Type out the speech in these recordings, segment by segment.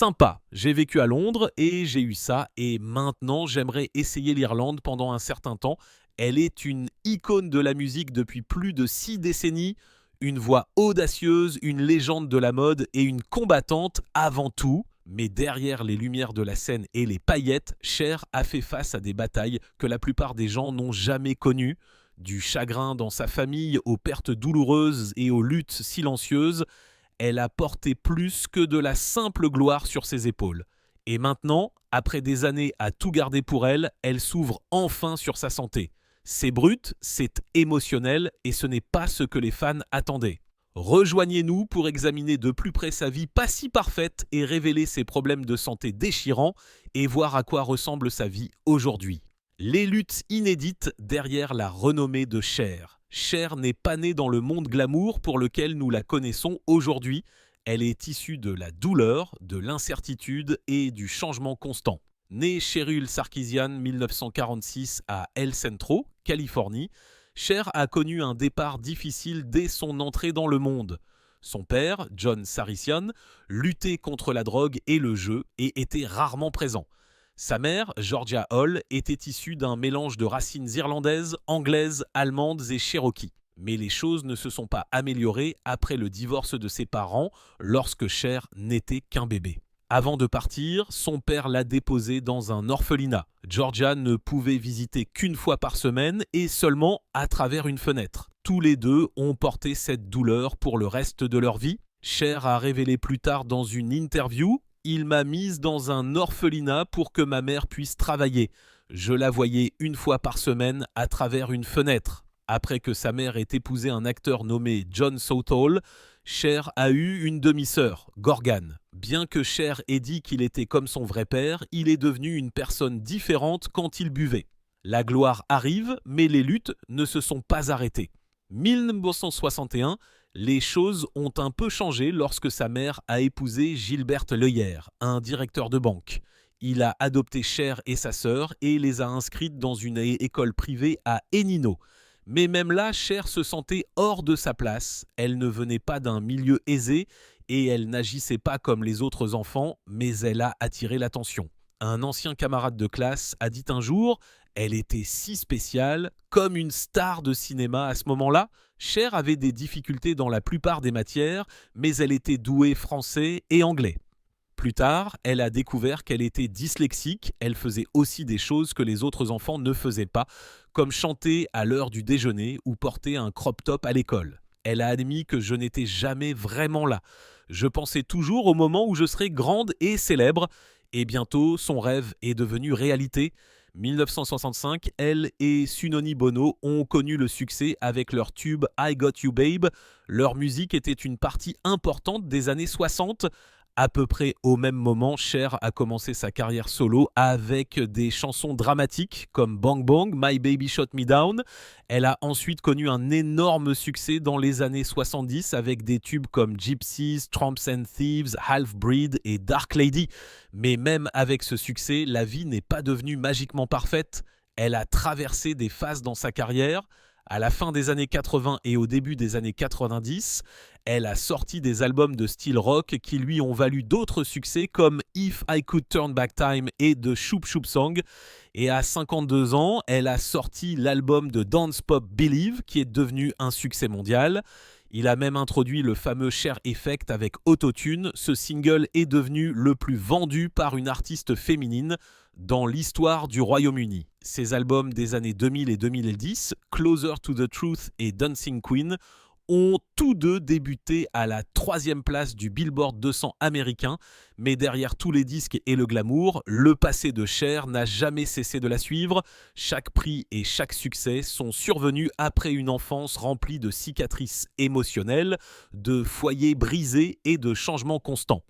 sympa. J'ai vécu à Londres et j'ai eu ça. Et maintenant, j'aimerais essayer l'Irlande pendant un certain temps. Elle est une icône de la musique depuis plus de 6 décennies. Une voix audacieuse, une légende de la mode et une combattante avant tout. Mais derrière les lumières de la scène et les paillettes, Cher a fait face à des batailles que la plupart des gens n'ont jamais connues. Du chagrin dans sa famille aux pertes douloureuses et aux luttes silencieuses, elle a porté plus que de la simple gloire sur ses épaules. Et maintenant, après des années à tout garder pour elle, elle s'ouvre enfin sur sa santé. C'est brut, c'est émotionnel et ce n'est pas ce que les fans attendaient. Rejoignez-nous pour examiner de plus près sa vie pas si parfaite et révéler ses problèmes de santé déchirants et voir à quoi ressemble sa vie aujourd'hui. Les luttes inédites derrière la renommée de Cher. Cher n'est pas née dans le monde glamour pour lequel nous la connaissons aujourd'hui. Elle est issue de la douleur, de l'incertitude et du changement constant. Née Cheryl Sarkisian 1946 à El Centro, Californie, Cher a connu un départ difficile dès son entrée dans le monde. Son père, John Sarkisian, luttait contre la drogue et le jeu et était rarement présent. Sa mère, Georgia Hall, était issue d'un mélange de racines irlandaises, anglaises, allemandes et cherokees. Mais les choses ne se sont pas améliorées après le divorce de ses parents lorsque Cher n'était qu'un bébé. Avant de partir, son père l'a déposée dans un orphelinat. Georgia ne pouvait visiter qu'une fois par semaine et seulement à travers une fenêtre. Tous les deux ont porté cette douleur pour le reste de leur vie. Cher a révélé plus tard dans une interview: « Il m'a mise dans un orphelinat pour que ma mère puisse travailler. Je la voyais une fois par semaine à travers une fenêtre. » Après que sa mère ait épousé un acteur nommé John Southall, Cher a eu une demi-sœur, Gorgan. Bien que Cher ait dit qu'il était comme son vrai père, il est devenu une personne différente quand il buvait. La gloire arrive, mais les luttes ne se sont pas arrêtées. 1961, les choses ont un peu changé lorsque sa mère a épousé Gilbert Leyer, un directeur de banque. Il a adopté Cher et sa sœur et les a inscrites dans une école privée à Enino. Mais même là, Cher se sentait hors de sa place. Elle ne venait pas d'un milieu aisé et elle n'agissait pas comme les autres enfants, mais elle a attiré l'attention. Un ancien camarade de classe a dit un jour: « Elle était si spéciale, comme une star de cinéma à ce moment-là. » Cher avait des difficultés dans la plupart des matières, mais elle était douée français et anglais. Plus tard, elle a découvert qu'elle était dyslexique. Elle faisait aussi des choses que les autres enfants ne faisaient pas, comme chanter à l'heure du déjeuner ou porter un crop top à l'école. Elle a admis que je n'étais jamais vraiment là. Je pensais toujours au moment où je serais grande et célèbre. Et bientôt, son rêve est devenu réalité. 1965, elle et Sunoni Bono ont connu le succès avec leur tube I Got You Babe. Leur musique était une partie importante des années 60. À peu près au même moment, Cher a commencé sa carrière solo avec des chansons dramatiques comme Bang Bang, My Baby Shot Me Down. Elle a ensuite connu un énorme succès dans les années 70 avec des tubes comme Gypsies, Tramps and Thieves, Half Breed et Dark Lady. Mais même avec ce succès, la vie n'est pas devenue magiquement parfaite. Elle a traversé des phases dans sa carrière. À la fin des années 80 et au début des années 90, elle a sorti des albums de style rock qui lui ont valu d'autres succès comme If I Could Turn Back Time et The Shoop Shoop Song. Et à 52 ans, elle a sorti l'album de dance pop Believe qui est devenu un succès mondial. Il a même introduit le fameux Cher Effect avec Autotune. Ce single est devenu le plus vendu par une artiste féminine dans l'histoire du Royaume-Uni. Ses albums des années 2000 et 2010, Closer to the Truth et Dancing Queen, ont tous deux débuté à la 3e place du Billboard 200 américain, mais derrière tous les disques et le glamour, le passé de Cher n'a jamais cessé de la suivre. Chaque prix et chaque succès sont survenus après une enfance remplie de cicatrices émotionnelles, de foyers brisés et de changements constants.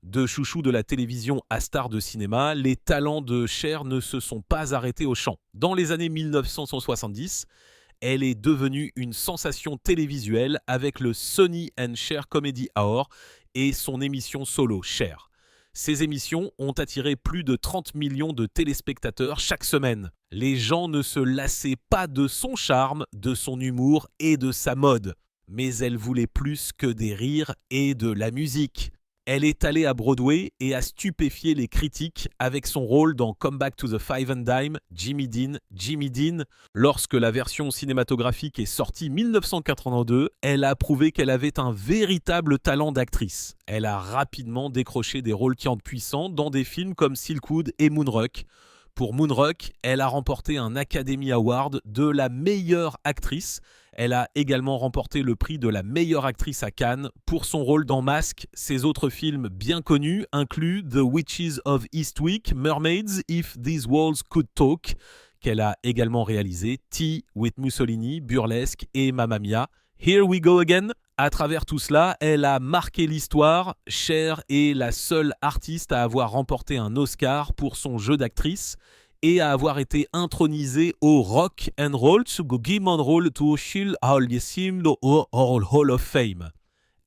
De chouchou de la télévision à star de cinéma, les talents de Cher ne se sont pas arrêtés au chant. Dans les années 1970, elle est devenue une sensation télévisuelle avec le Sonny and Cher Comedy Hour et son émission solo Cher. Ces émissions ont attiré plus de 30 millions de téléspectateurs chaque semaine. Les gens ne se lassaient pas de son charme, de son humour et de sa mode. Mais elle voulait plus que des rires et de la musique. Elle est allée à Broadway et a stupéfié les critiques avec son rôle dans Come Back to the Five and Dime, Jimmy Dean. Lorsque la version cinématographique est sortie 1982, elle a prouvé qu'elle avait un véritable talent d'actrice. Elle a rapidement décroché des rôles qui entrent puissants dans des films comme Silkwood et Moonrock. Pour Moonrock, elle a remporté un Academy Award de la meilleure actrice. Elle a également remporté le prix de la meilleure actrice à Cannes pour son rôle dans Mask. Ses autres films bien connus incluent The Witches of Eastwick, Mermaids, If These Walls Could Talk, qu'elle a également réalisé, Tea with Mussolini, Burlesque et Mamma Mia. Here We Go Again. À travers tout cela, elle a marqué l'histoire. Cher est la seule artiste à avoir remporté un Oscar pour son jeu d'actrice et à avoir été intronisée au Rock and Roll Hall of Fame.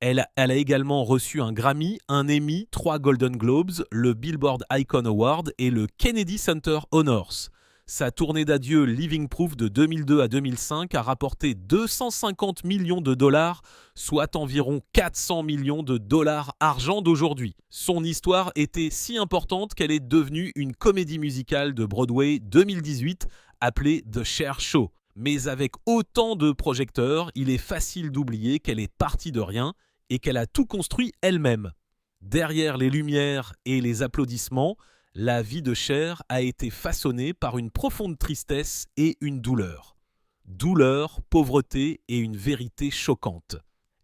Elle a également reçu un Grammy, un Emmy, 3 Golden Globes, le Billboard Icon Award et le Kennedy Center Honors. Sa tournée d'adieu Living Proof de 2002 à 2005 a rapporté 250 millions de dollars, soit environ 400 millions de dollars argent d'aujourd'hui. Son histoire était si importante qu'elle est devenue une comédie musicale de Broadway 2018 appelée The Cher Show. Mais avec autant de projecteurs, il est facile d'oublier qu'elle est partie de rien et qu'elle a tout construit elle-même. Derrière les lumières et les applaudissements, la vie de Cher a été façonnée par une profonde tristesse et une douleur. Douleur, pauvreté et une vérité choquante.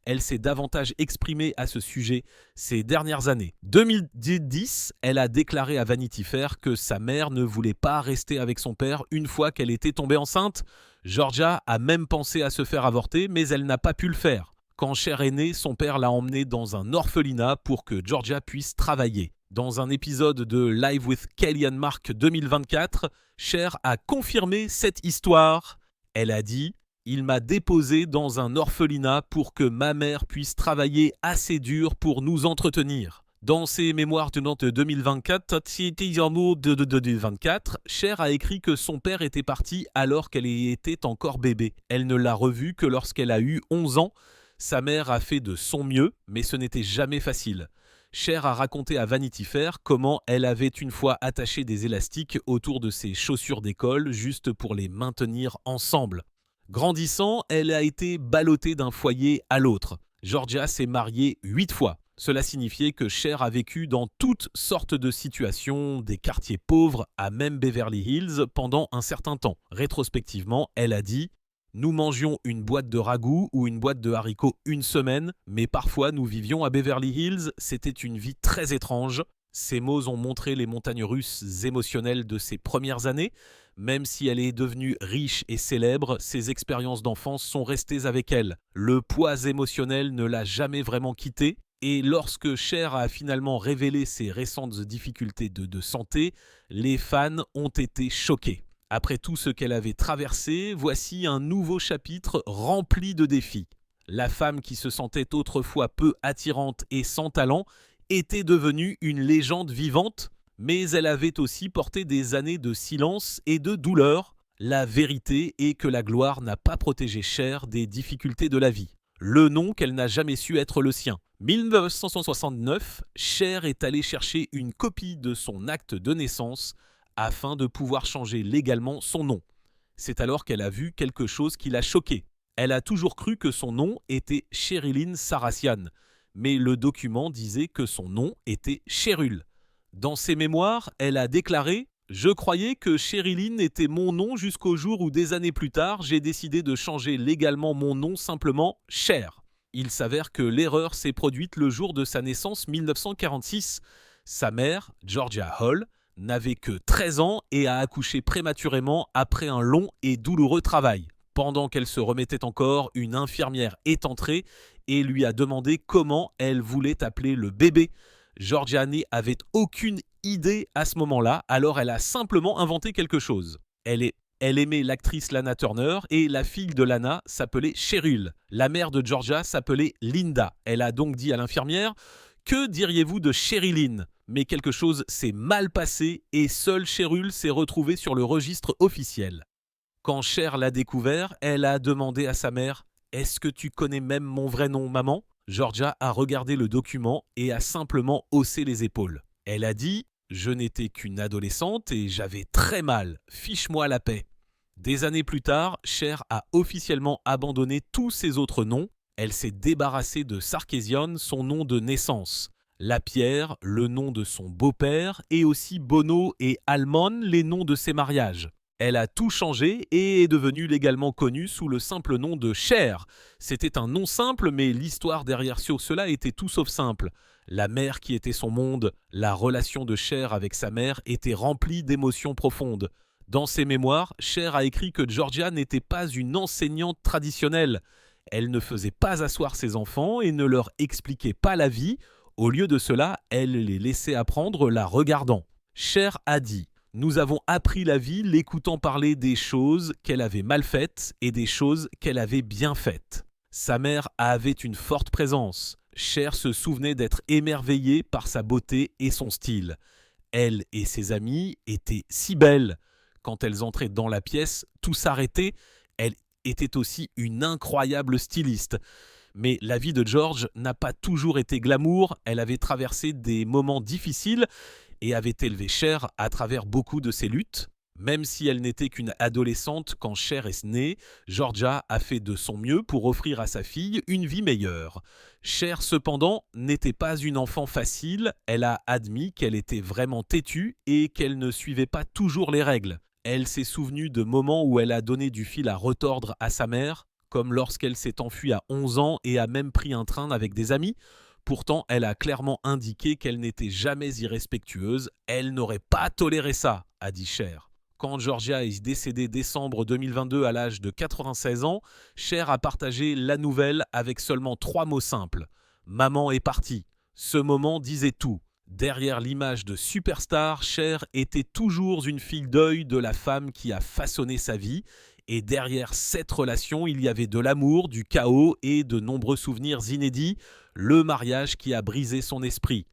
Elle s'est davantage exprimée à ce sujet ces dernières années. 2010, elle a déclaré à Vanity Fair que sa mère ne voulait pas rester avec son père une fois qu'elle était tombée enceinte. Georgia a même pensé à se faire avorter, mais elle n'a pas pu le faire. Quand Cher est née, son père l'a emmenée dans un orphelinat pour que Georgia puisse travailler. Dans un épisode de Live with Kelly and Mark 2024, Cher a confirmé cette histoire. Elle a dit « Il m'a déposé dans un orphelinat pour que ma mère puisse travailler assez dur pour nous entretenir. » Dans ses mémoires de 2024, Cher a écrit que son père était parti alors qu'elle était encore bébé. Elle ne l'a revu que lorsqu'elle a eu 11 ans. Sa mère a fait de son mieux, mais ce n'était jamais facile. Cher a raconté à Vanity Fair comment elle avait une fois attaché des élastiques autour de ses chaussures d'école juste pour les maintenir ensemble. Grandissant, elle a été ballottée d'un foyer à l'autre. Georgia s'est mariée 8 fois. Cela signifiait que Cher a vécu dans toutes sortes de situations, des quartiers pauvres à même Beverly Hills pendant un certain temps. Rétrospectivement, elle a dit « Nous mangions une boîte de ragoût ou une boîte de haricots une semaine, mais parfois nous vivions à Beverly Hills, c'était une vie très étrange. » Ces mots ont montré les montagnes russes émotionnelles de ses premières années. Même si elle est devenue riche et célèbre, ses expériences d'enfance sont restées avec elle. Le poids émotionnel ne l'a jamais vraiment quittée. Et lorsque Cher a finalement révélé ses récentes difficultés de santé, les fans ont été choqués. Après tout ce qu'elle avait traversé, voici un nouveau chapitre rempli de défis. La femme qui se sentait autrefois peu attirante et sans talent était devenue une légende vivante, mais elle avait aussi porté des années de silence et de douleur. La vérité est que la gloire n'a pas protégé Cher des difficultés de la vie. Le nom qu'elle n'a jamais su être le sien. 1969, Cher est allée chercher une copie de son acte de naissance afin de pouvoir changer légalement son nom. C'est alors qu'elle a vu quelque chose qui l'a choquée. Elle a toujours cru que son nom était Sherilyn Sarassian, mais le document disait que son nom était Cherul. Dans ses mémoires, elle a déclaré « Je croyais que Sherilyn était mon nom jusqu'au jour où des années plus tard, j'ai décidé de changer légalement mon nom simplement Cher. » Il s'avère que l'erreur s'est produite le jour de sa naissance 1946. Sa mère, Georgia Hall, n'avait que 13 ans et a accouché prématurément après un long et douloureux travail. Pendant qu'elle se remettait encore, une infirmière est entrée et lui a demandé comment elle voulait appeler le bébé. Georgia n'avait aucune idée à ce moment-là, alors elle a simplement inventé quelque chose. Elle aimait l'actrice Lana Turner et la fille de Lana s'appelait Cheryl. La mère de Georgia s'appelait Linda. Elle a donc dit à l'infirmière « Que diriez-vous de Sherilyn ?» Mais quelque chose s'est mal passé et seule Cheryl s'est retrouvée sur le registre officiel. Quand Cher l'a découvert, elle a demandé à sa mère « Est-ce que tu connais même mon vrai nom, maman ?» Georgia a regardé le document et a simplement haussé les épaules. Elle a dit « Je n'étais qu'une adolescente et j'avais très mal, fiche-moi la paix ». Des années plus tard, Cher a officiellement abandonné tous ses autres noms. Elle s'est débarrassée de Sarkeesian, son nom de naissance. Lapierre, le nom de son beau-père, et aussi Bono et Almon, les noms de ses mariages. Elle a tout changé et est devenue légalement connue sous le simple nom de Cher. C'était un nom simple, mais l'histoire derrière cela était tout sauf simple. La mère qui était son monde, la relation de Cher avec sa mère était remplie d'émotions profondes. Dans ses mémoires, Cher a écrit que Georgia n'était pas une enseignante traditionnelle. Elle ne faisait pas asseoir ses enfants et ne leur expliquait pas la vie. Au lieu de cela, elle les laissait apprendre la regardant. Cher a dit « Nous avons appris la vie l'écoutant parler des choses qu'elle avait mal faites et des choses qu'elle avait bien faites. » Sa mère avait une forte présence. Cher se souvenait d'être émerveillée par sa beauté et son style. Elle et ses amies étaient si belles. Quand elles entraient dans la pièce, tout s'arrêtait. Elle était aussi une incroyable styliste. Mais la vie de George n'a pas toujours été glamour, elle avait traversé des moments difficiles et avait élevé Cher à travers beaucoup de ses luttes. Même si elle n'était qu'une adolescente quand Cher est née, Georgia a fait de son mieux pour offrir à sa fille une vie meilleure. Cher, cependant, n'était pas une enfant facile, elle a admis qu'elle était vraiment têtue et qu'elle ne suivait pas toujours les règles. Elle s'est souvenue de moments où elle a donné du fil à retordre à sa mère, comme lorsqu'elle s'est enfuie à 11 ans et a même pris un train avec des amis. Pourtant, elle a clairement indiqué qu'elle n'était jamais irrespectueuse. Elle n'aurait pas toléré ça, a dit Cher. Quand Georgia est décédée décembre 2022 à l'âge de 96 ans, Cher a partagé la nouvelle avec seulement 3 mots simples. « Maman est partie ». Ce moment disait tout. Derrière l'image de superstar, Cher était toujours une fille deuil de la femme qui a façonné sa vie. Et derrière cette relation, il y avait de l'amour, du chaos et de nombreux souvenirs inédits, le mariage qui a brisé son esprit.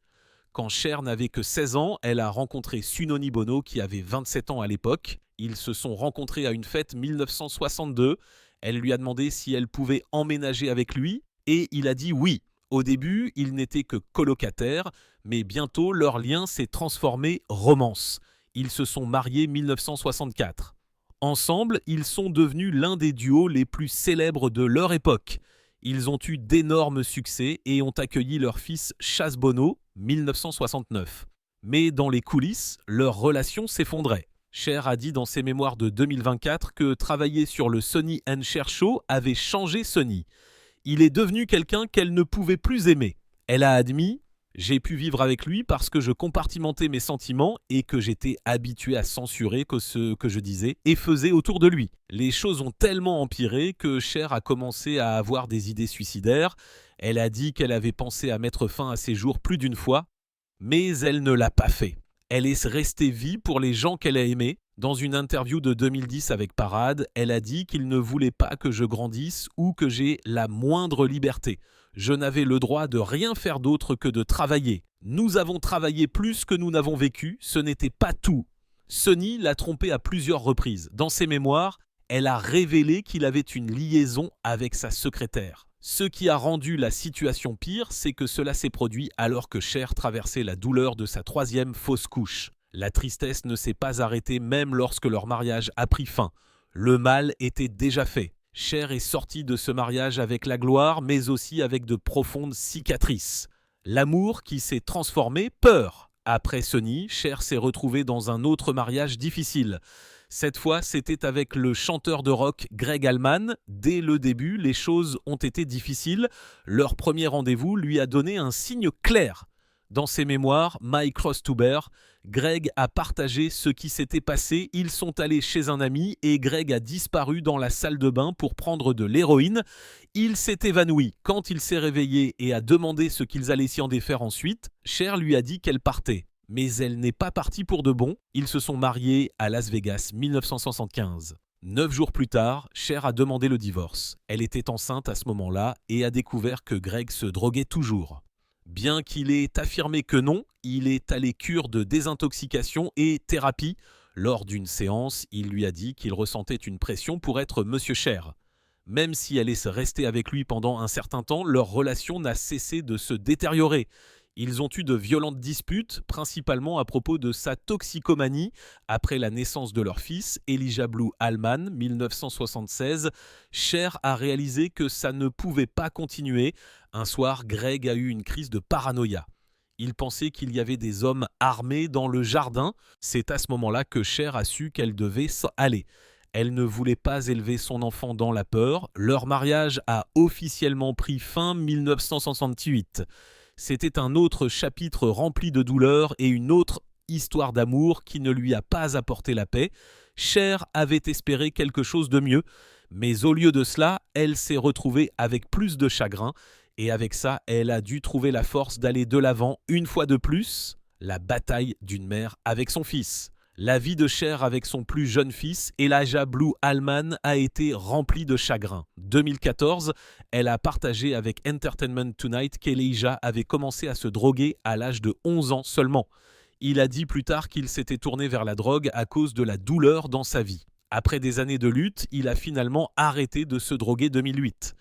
Quand Cher n'avait que 16 ans, elle a rencontré Sunoni Bono qui avait 27 ans à l'époque. Ils se sont rencontrés à une fête 1962. Elle lui a demandé si elle pouvait emménager avec lui et il a dit oui. Au début, ils n'étaient que colocataires, mais bientôt leur lien s'est transformé romance. Ils se sont mariés 1964. Ensemble, ils sont devenus l'un des duos les plus célèbres de leur époque. Ils ont eu d'énormes succès et ont accueilli leur fils Chaz Bono, 1969. Mais dans les coulisses, leur relation s'effondrait. Cher a dit dans ses mémoires de 2024 que travailler sur le Sonny & Cher Show avait changé Sonny. Il est devenu quelqu'un qu'elle ne pouvait plus aimer. Elle a admis « J'ai pu vivre avec lui parce que je compartimentais mes sentiments et que j'étais habitué à censurer que ce que je disais et faisais autour de lui. Les choses ont tellement empiré que Cher a commencé à avoir des idées suicidaires. Elle a dit qu'elle avait pensé à mettre fin à ses jours plus d'une fois, mais elle ne l'a pas fait. Elle est restée vie pour les gens qu'elle a aimés. Dans une interview de 2010 avec Parade, elle a dit qu'il ne voulait pas que je grandisse ou que j'aie la moindre liberté. Je n'avais le droit de rien faire d'autre que de travailler. Nous avons travaillé plus que nous n'avons vécu, ce n'était pas tout. Sonny l'a trompé à plusieurs reprises. Dans ses mémoires, elle a révélé qu'il avait une liaison avec sa secrétaire. Ce qui a rendu la situation pire, c'est que cela s'est produit alors que Cher traversait la douleur de sa 3e fausse couche. La tristesse ne s'est pas arrêtée même lorsque leur mariage a pris fin. Le mal était déjà fait. Cher est sortie de ce mariage avec la gloire, mais aussi avec de profondes cicatrices. L'amour qui s'est transformé peur. Après Sonny, Cher s'est retrouvée dans un autre mariage difficile. Cette fois, c'était avec le chanteur de rock Greg Allman. Dès le début, les choses ont été difficiles. Leur premier rendez-vous lui a donné un signe clair. Dans ses mémoires, My Cross to Bear, Greg a partagé ce qui s'était passé. Ils sont allés chez un ami et Greg a disparu dans la salle de bain pour prendre de l'héroïne. Il s'est évanoui. Quand il s'est réveillé et a demandé ce qu'ils allaient s'y en défaire ensuite, Cher lui a dit qu'elle partait. Mais elle n'est pas partie pour de bon. Ils se sont mariés à Las Vegas 1975. 9 jours plus tard, Cher a demandé le divorce. Elle était enceinte à ce moment-là et a découvert que Greg se droguait toujours. Bien qu'il ait affirmé que non, il est allé cure de désintoxication et thérapie. Lors d'une séance, il lui a dit qu'il ressentait une pression pour être Monsieur Cher. Même si elle est restée avec lui pendant un certain temps, leur relation n'a cessé de se détériorer. Ils ont eu de violentes disputes, principalement à propos de sa toxicomanie. Après la naissance de leur fils, Elijah Blue Allman, 1976, Cher a réalisé que ça ne pouvait pas continuer. Un soir, Greg a eu une crise de paranoïa. Il pensait qu'il y avait des hommes armés dans le jardin. C'est à ce moment-là que Cher a su qu'elle devait aller. Elle ne voulait pas élever son enfant dans la peur. Leur mariage a officiellement pris fin 1968. C'était un autre chapitre rempli de douleur et une autre histoire d'amour qui ne lui a pas apporté la paix. Cher avait espéré quelque chose de mieux, mais au lieu de cela, elle s'est retrouvée avec plus de chagrin, et avec ça, elle a dû trouver la force d'aller de l'avant une fois de plus, la bataille d'une mère avec son fils. La vie de Cher avec son plus jeune fils, Elijah Blue Allman, a été remplie de chagrin. 2014, elle a partagé avec Entertainment Tonight qu'Elijah avait commencé à se droguer à l'âge de 11 ans seulement. Il a dit plus tard qu'il s'était tourné vers la drogue à cause de la douleur dans sa vie. Après des années de lutte, il a finalement arrêté de se droguer 2008.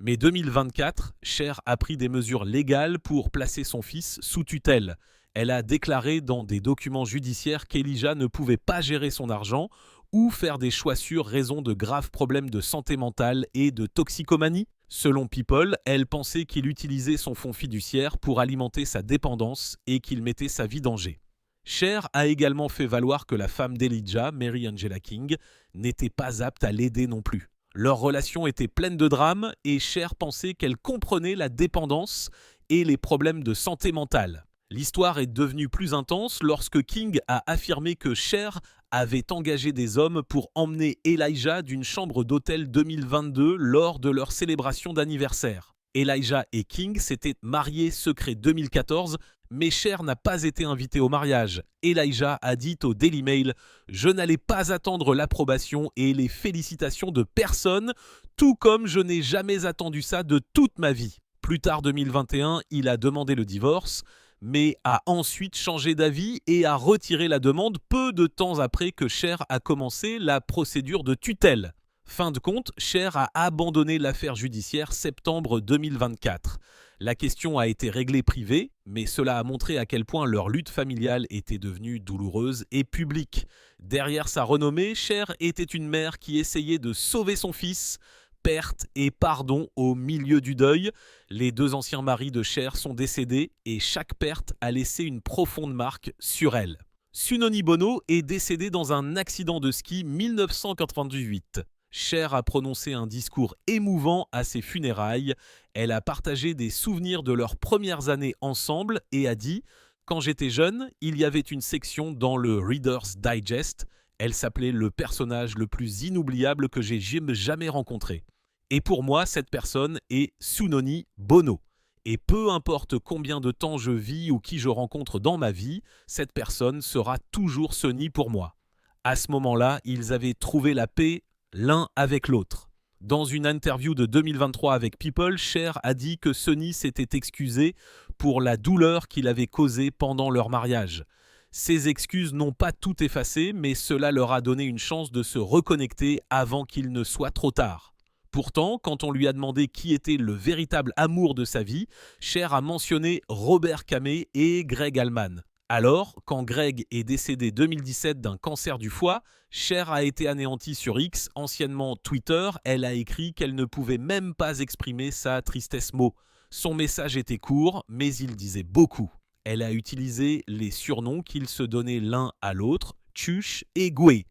Mais 2024, Cher a pris des mesures légales pour placer son fils sous tutelle. Elle a déclaré dans des documents judiciaires qu'Elijah ne pouvait pas gérer son argent ou faire des choix sûrs raison de graves problèmes de santé mentale et de toxicomanie. Selon People, elle pensait qu'il utilisait son fonds fiduciaire pour alimenter sa dépendance et qu'il mettait sa vie en danger. Cher a également fait valoir que la femme d'Elijah, Mary Angela King, n'était pas apte à l'aider non plus. Leur relation était pleine de drames et Cher pensait qu'elle comprenait la dépendance et les problèmes de santé mentale. L'histoire est devenue plus intense lorsque King a affirmé que Cher avait engagé des hommes pour emmener Elijah d'une chambre d'hôtel 2022 lors de leur célébration d'anniversaire. Elijah et King s'étaient mariés secret 2014, mais Cher n'a pas été invité au mariage. Elijah a dit au Daily Mail « Je n'allais pas attendre l'approbation et les félicitations de personne, tout comme je n'ai jamais attendu ça de toute ma vie. » Plus tard 2021, il a demandé le divorce, mais a ensuite changé d'avis et a retiré la demande peu de temps après que Cher a commencé la procédure de tutelle. Fin de compte, Cher a abandonné l'affaire judiciaire septembre 2024. La question a été réglée privée, mais cela a montré à quel point leur lutte familiale était devenue douloureuse et publique. Derrière sa renommée, Cher était une mère qui essayait de sauver son fils. Perte et pardon au milieu du deuil. Les deux anciens maris de Cher sont décédés et chaque perte a laissé une profonde marque sur elle. Sunony Bono est décédée dans un accident de ski 1998. Cher a prononcé un discours émouvant à ses funérailles. Elle a partagé des souvenirs de leurs premières années ensemble et a dit « Quand j'étais jeune, il y avait une section dans le Reader's Digest. Elle s'appelait le personnage le plus inoubliable que j'ai jamais rencontré. Et pour moi, cette personne est Sunony Bono. Et peu importe combien de temps je vis ou qui je rencontre dans ma vie, cette personne sera toujours Sunny pour moi. » À ce moment-là, ils avaient trouvé la paix l'un avec l'autre. Dans une interview de 2023 avec People, Cher a dit que Sunny s'était excusé pour la douleur qu'il avait causée pendant leur mariage. Ces excuses n'ont pas tout effacé, mais cela leur a donné une chance de se reconnecter avant qu'il ne soit trop tard. Pourtant, quand on lui a demandé qui était le véritable amour de sa vie, Cher a mentionné Robert Camey et Greg Allman. Alors, quand Greg est décédé 2017 d'un cancer du foie, Cher a été anéantie sur X, anciennement Twitter. Elle a écrit qu'elle ne pouvait même pas exprimer sa tristesse mot. Son message était court, mais il disait beaucoup. Elle a utilisé les surnoms qu'ils se donnaient l'un à l'autre, Tchuch et Goué.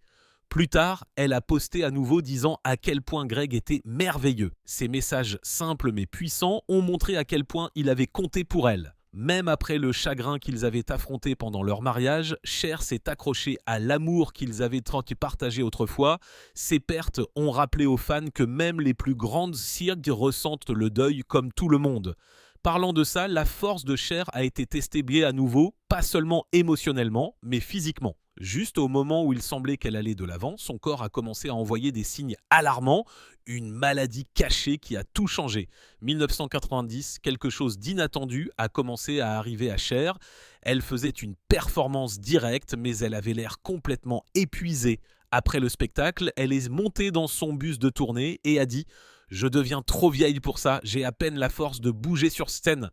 Plus tard, elle a posté à nouveau disant à quel point Greg était merveilleux. Ces messages simples mais puissants ont montré à quel point il avait compté pour elle. Même après le chagrin qu'ils avaient affronté pendant leur mariage, Cher s'est accroché à l'amour qu'ils avaient partagé autrefois. Ces pertes ont rappelé aux fans que même les plus grandes cirques ressentent le deuil comme tout le monde. Parlant de ça, la force de Cher a été testée bien à nouveau, pas seulement émotionnellement, mais physiquement. Juste au moment où il semblait qu'elle allait de l'avant, son corps a commencé à envoyer des signes alarmants, une maladie cachée qui a tout changé. 1990, quelque chose d'inattendu a commencé à arriver à Cher. Elle faisait une performance directe, mais elle avait l'air complètement épuisée. Après le spectacle, elle est montée dans son bus de tournée et a dit Je deviens trop vieille pour ça, j'ai à peine la force de bouger sur scène.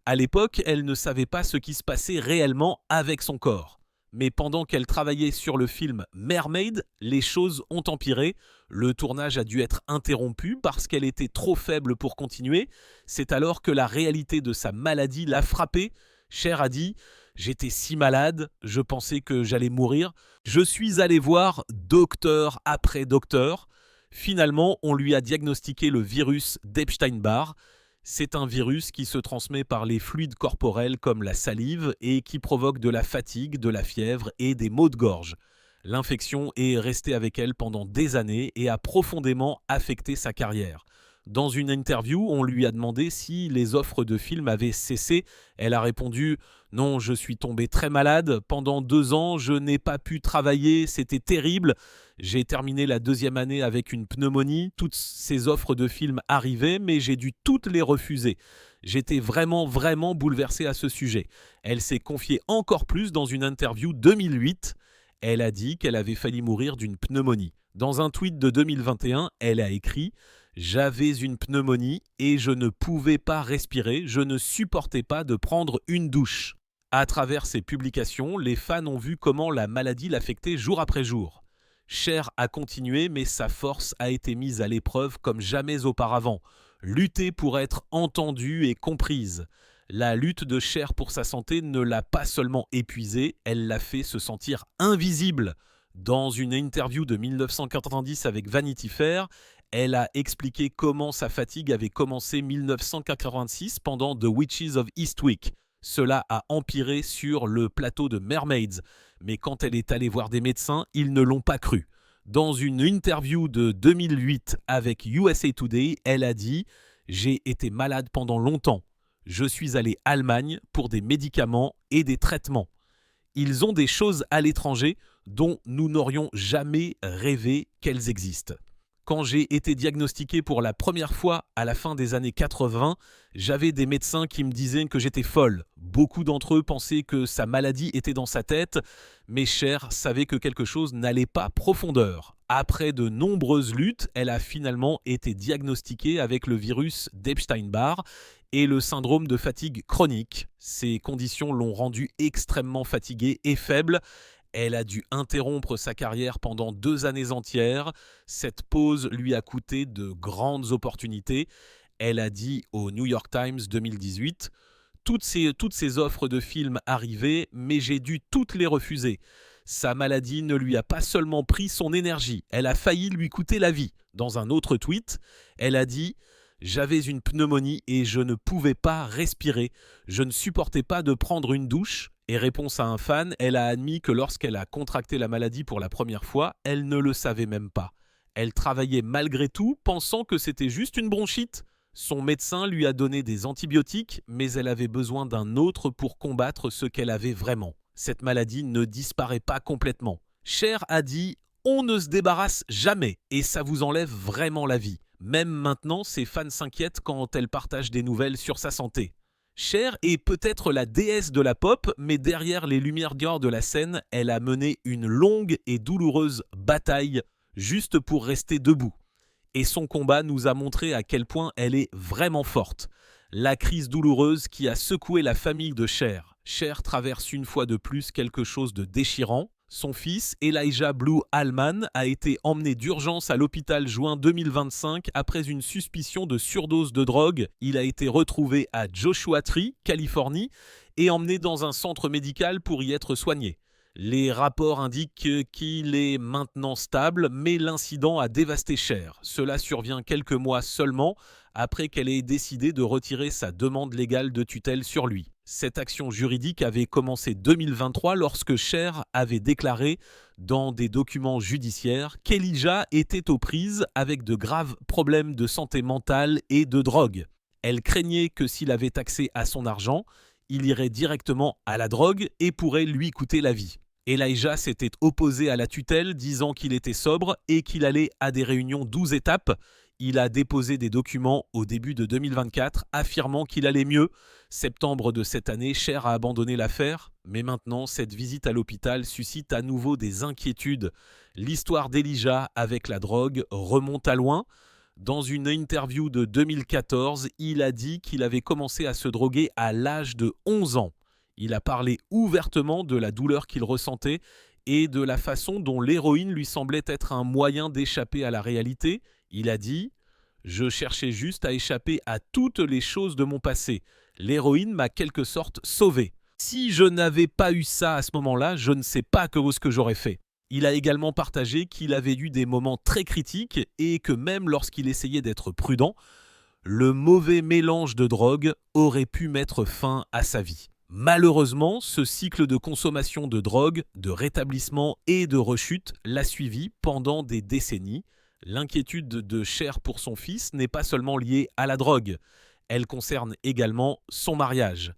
À l'époque, elle ne savait pas ce qui se passait réellement avec son corps. Mais pendant qu'elle travaillait sur le film Mermaid, les choses ont empiré. Le tournage a dû être interrompu parce qu'elle était trop faible pour continuer. C'est alors que la réalité de sa maladie l'a frappée. Cher a dit « J'étais si malade, je pensais que j'allais mourir. Je suis allé voir docteur après docteur. Finalement, on lui a diagnostiqué le virus d'Epstein-Barr. C'est un virus qui se transmet par les fluides corporels comme la salive et qui provoque de la fatigue, de la fièvre et des maux de gorge. L'infection est restée avec elle pendant des années et a profondément affecté sa carrière. Dans une interview, on lui a demandé si les offres de films avaient cessé. Elle a répondu « Non, je suis tombée très malade. Pendant 2 ans, je n'ai pas pu travailler. C'était terrible. J'ai terminé la 2e année avec une pneumonie. Toutes ces offres de films arrivaient, mais j'ai dû toutes les refuser. J'étais vraiment bouleversée à ce sujet. » Elle s'est confiée encore plus dans une interview 2008. Elle a dit qu'elle avait failli mourir d'une pneumonie. Dans un tweet de 2021, elle a écrit « J'avais une pneumonie et je ne pouvais pas respirer, je ne supportais pas de prendre une douche. » À travers ses publications, les fans ont vu comment la maladie l'affectait jour après jour. Cher a continué, mais sa force a été mise à l'épreuve comme jamais auparavant. Lutter pour être entendue et comprise. La lutte de Cher pour sa santé ne l'a pas seulement épuisée, elle l'a fait se sentir invisible. Dans une interview de 1990 avec Vanity Fair, elle a expliqué comment sa fatigue avait commencé 1986 pendant The Witches of Eastwick. Cela a empiré sur le plateau de Mermaids, mais quand elle est allée voir des médecins, ils ne l'ont pas cru. Dans une interview de 2008 avec USA Today, elle a dit « J'ai été malade pendant longtemps. Je suis allée en Allemagne pour des médicaments et des traitements. Ils ont des choses à l'étranger dont nous n'aurions jamais rêvé qu'elles existent. Quand j'ai été diagnostiqué pour la première fois à la fin des années 80, j'avais des médecins qui me disaient que j'étais folle. Beaucoup d'entre eux pensaient que sa maladie était dans sa tête, mais Cher savait que quelque chose n'allait pas profondeur. Après de nombreuses luttes, elle a finalement été diagnostiquée avec le virus d'Epstein-Barr et le syndrome de fatigue chronique. Ces conditions l'ont rendue extrêmement fatiguée et faible. Elle a dû interrompre sa carrière pendant 2 années entières. Cette pause lui a coûté de grandes opportunités. Elle a dit au New York Times 2018 « Toutes ces offres de films arrivaient, mais j'ai dû toutes les refuser. Sa maladie ne lui a pas seulement pris son énergie, elle a failli lui coûter la vie. » Dans un autre tweet, elle a dit « J'avais une pneumonie et je ne pouvais pas respirer. Je ne supportais pas de prendre une douche. » Et réponse à un fan, elle a admis que lorsqu'elle a contracté la maladie pour la première fois, elle ne le savait même pas. Elle travaillait malgré tout, pensant que c'était juste une bronchite. Son médecin lui a donné des antibiotiques, mais elle avait besoin d'un autre pour combattre ce qu'elle avait vraiment. Cette maladie ne disparaît pas complètement. Cher a dit « On ne se débarrasse jamais et ça vous enlève vraiment la vie. » Même maintenant, ses fans s'inquiètent quand elle partage des nouvelles sur sa santé. Cher est peut-être la déesse de la pop, mais derrière les lumières d'or de la scène, elle a mené une longue et douloureuse bataille juste pour rester debout. Et son combat nous a montré à quel point elle est vraiment forte. La crise douloureuse qui a secoué la famille de Cher. Cher traverse une fois de plus quelque chose de déchirant. Son fils, Elijah Blue Allman, a été emmené d'urgence à l'hôpital juin 2025 après une suspicion de surdose de drogue. Il a été retrouvé à Joshua Tree, Californie, et emmené dans un centre médical pour y être soigné. Les rapports indiquent qu'il est maintenant stable, mais l'incident a dévasté Cher. Cela survient quelques mois seulement après qu'elle ait décidé de retirer sa demande légale de tutelle sur lui. Cette action juridique avait commencé 2023 lorsque Cher avait déclaré dans des documents judiciaires qu'Elijah était aux prises avec de graves problèmes de santé mentale et de drogue. Elle craignait que s'il avait accès à son argent, il irait directement à la drogue et pourrait lui coûter la vie. Elijah s'était opposé à la tutelle, disant qu'il était sobre et qu'il allait à des réunions 12 étapes. Il a déposé des documents au début de 2024 affirmant qu'il allait mieux. Septembre de cette année, Cher a abandonné l'affaire, mais maintenant cette visite à l'hôpital suscite à nouveau des inquiétudes. L'histoire d'Elijah avec la drogue remonte à loin. Dans une interview de 2014, il a dit qu'il avait commencé à se droguer à l'âge de 11 ans. Il a parlé ouvertement de la douleur qu'il ressentait et de la façon dont l'héroïne lui semblait être un moyen d'échapper à la réalité. Il a dit « Je cherchais juste à échapper à toutes les choses de mon passé. L'héroïne m'a quelque sorte sauvé. Si je n'avais pas eu ça à ce moment-là, je ne sais pas ce que j'aurais fait. » Il a également partagé qu'il avait eu des moments très critiques et que même lorsqu'il essayait d'être prudent, le mauvais mélange de drogue aurait pu mettre fin à sa vie. Malheureusement, ce cycle de consommation de drogue, de rétablissement et de rechute l'a suivi pendant des décennies. L'inquiétude de Cher pour son fils n'est pas seulement liée à la drogue, elle concerne également son mariage.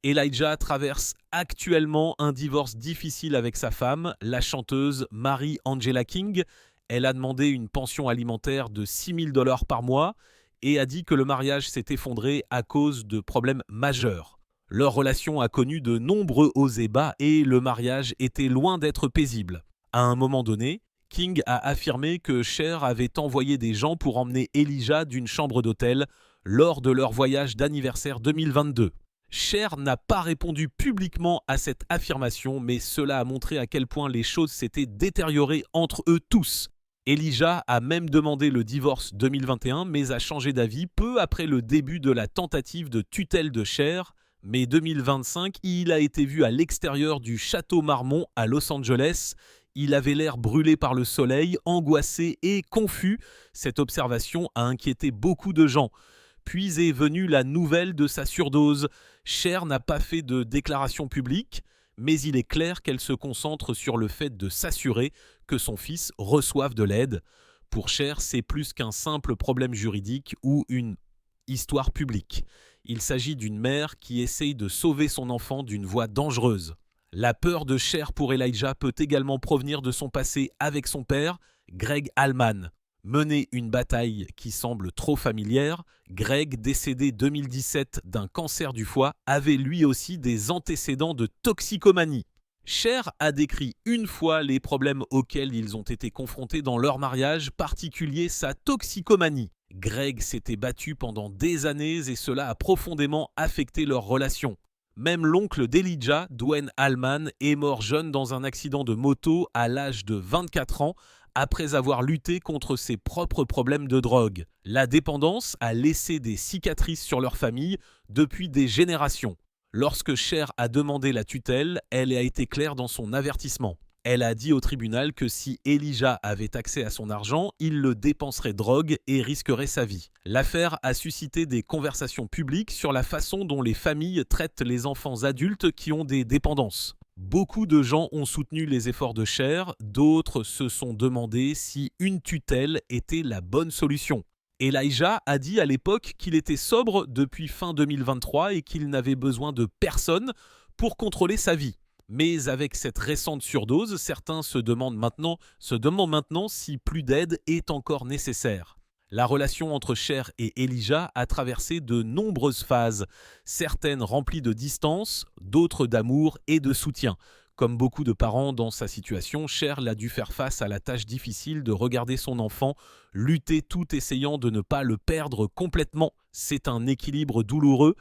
Elijah traverse actuellement un divorce difficile avec sa femme, la chanteuse Mary-Angela King. Elle a demandé une pension alimentaire de $6 000 par mois et a dit que le mariage s'est effondré à cause de problèmes majeurs. Leur relation a connu de nombreux hauts et bas et le mariage était loin d'être paisible. À un moment donné, King a affirmé que Cher avait envoyé des gens pour emmener Elijah d'une chambre d'hôtel lors de leur voyage d'anniversaire 2022. Cher n'a pas répondu publiquement à cette affirmation, mais cela a montré à quel point les choses s'étaient détériorées entre eux tous. Elijah a même demandé le divorce 2021, mais a changé d'avis peu après le début de la tentative de tutelle de Cher. Mais 2025, il a été vu à l'extérieur du Château Marmont à Los Angeles. Il avait l'air brûlé par le soleil, angoissé et confus. Cette observation a inquiété beaucoup de gens. Puis est venue la nouvelle de sa surdose. Cher n'a pas fait de déclaration publique, mais il est clair qu'elle se concentre sur le fait de s'assurer que son fils reçoive de l'aide. Pour Cher, c'est plus qu'un simple problème juridique ou une histoire publique. Il s'agit d'une mère qui essaye de sauver son enfant d'une voie dangereuse. La peur de Cher pour Elijah peut également provenir de son passé avec son père, Greg Allman. Mener une bataille qui semble trop familière, Greg, décédé 2017 d'un cancer du foie, avait lui aussi des antécédents de toxicomanie. Cher a décrit une fois les problèmes auxquels ils ont été confrontés dans leur mariage, particulier sa toxicomanie. Greg s'était battu pendant des années et cela a profondément affecté leur relation. Même l'oncle d'Elijah, Dwayne Allman, est mort jeune dans un accident de moto à l'âge de 24 ans, après avoir lutté contre ses propres problèmes de drogue. La dépendance a laissé des cicatrices sur leur famille depuis des générations. Lorsque Cher a demandé la tutelle, elle a été claire dans son avertissement. Elle a dit au tribunal que si Elijah avait accès à son argent, il le dépenserait drogue et risquerait sa vie. L'affaire a suscité des conversations publiques sur la façon dont les familles traitent les enfants adultes qui ont des dépendances. Beaucoup de gens ont soutenu les efforts de Cher, d'autres se sont demandé si une tutelle était la bonne solution. Elijah a dit à l'époque qu'il était sobre depuis fin 2023 et qu'il n'avait besoin de personne pour contrôler sa vie. Mais avec cette récente surdose, certains se demandent maintenant si plus d'aide est encore nécessaire. La relation entre Cher et Elijah a traversé de nombreuses phases, certaines remplies de distance, d'autres d'amour et de soutien. Comme beaucoup de parents dans sa situation, Cher a dû faire face à la tâche difficile de regarder son enfant lutter tout essayant de ne pas le perdre complètement. C'est un équilibre douloureux.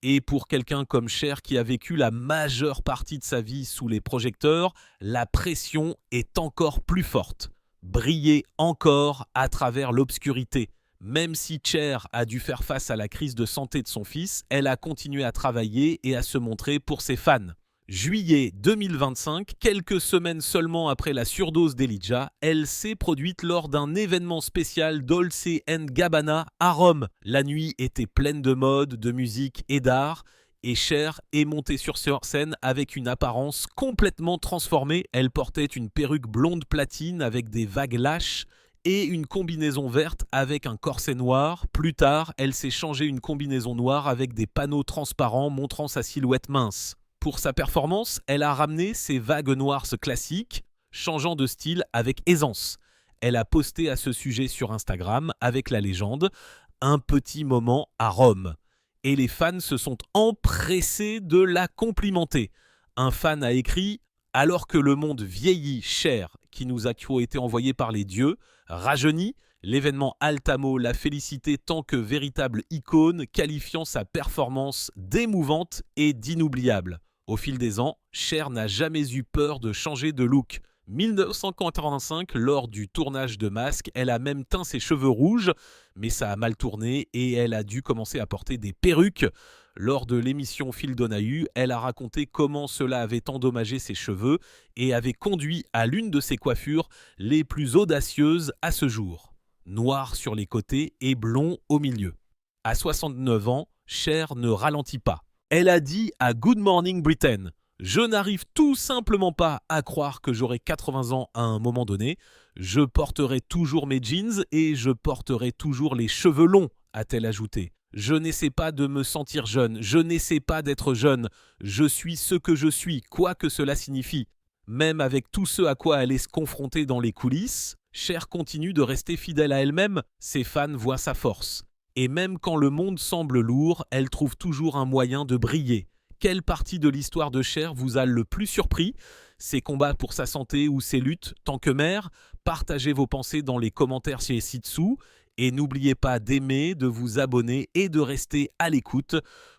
Et pour quelqu'un comme Cher qui a vécu la majeure partie de sa vie sous les projecteurs, la pression est encore plus forte. Briller encore à travers l'obscurité. Même si Cher a dû faire face à la crise de santé de son fils, elle a continué à travailler et à se montrer pour ses fans. Juillet 2025, quelques semaines seulement après la surdose d'Elijah, elle s'est produite lors d'un événement spécial Dolce & Gabbana à Rome. La nuit était pleine de mode, de musique et d'art. Et Cher est montée sur scène avec une apparence complètement transformée. Elle portait une perruque blonde platine avec des vagues lâches et une combinaison verte avec un corset noir. Plus tard, elle s'est changée une combinaison noire avec des panneaux transparents montrant sa silhouette mince. Pour sa performance, elle a ramené ses vagues noires classiques, changeant de style avec aisance. Elle a posté à ce sujet sur Instagram avec la légende « Un petit moment à Rome ». Et les fans se sont empressés de la complimenter. Un fan a écrit « Alors que le monde vieillit, Cher, qui nous a été envoyé par les dieux, rajeunit, L'événement Altamo l'a félicité tant que véritable icône, qualifiant sa performance d'émouvante et d'inoubliable. Au fil des ans, Cher n'a jamais eu peur de changer de look. 1985, lors du tournage de Masque, elle a même teint ses cheveux rouges, mais ça a mal tourné et elle a dû commencer à porter des perruques. Lors de l'émission Phil Donahue, elle a raconté comment cela avait endommagé ses cheveux et avait conduit à l'une de ses coiffures les plus audacieuses à ce jour. Noir sur les côtés et blond au milieu. À 69 ans, Cher ne ralentit pas. Elle a dit à Good Morning Britain: « Je n'arrive tout simplement pas à croire que j'aurai 80 ans à un moment donné. Je porterai toujours mes jeans et je porterai toujours les cheveux longs », a-t-elle ajouté. « Je n'essaie pas de me sentir jeune, je n'essaie pas d'être jeune. Je suis ce que je suis, quoi que cela signifie. » Même avec tout ce à quoi elle est confrontée dans les coulisses, Cher continue de rester fidèle à elle-même, ses fans voient sa force. Et même quand le monde semble lourd, elle trouve toujours un moyen de briller. Quelle partie de l'histoire de Cher vous a le plus surpris? Ses combats pour sa santé ou ses luttes tant que mère? Partagez vos pensées dans les commentaires ci-dessous. Et n'oubliez pas d'aimer, de vous abonner et de rester à l'écoute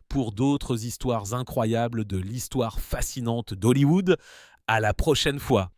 pour d'autres histoires incroyables de l'histoire fascinante d'Hollywood. À la prochaine fois.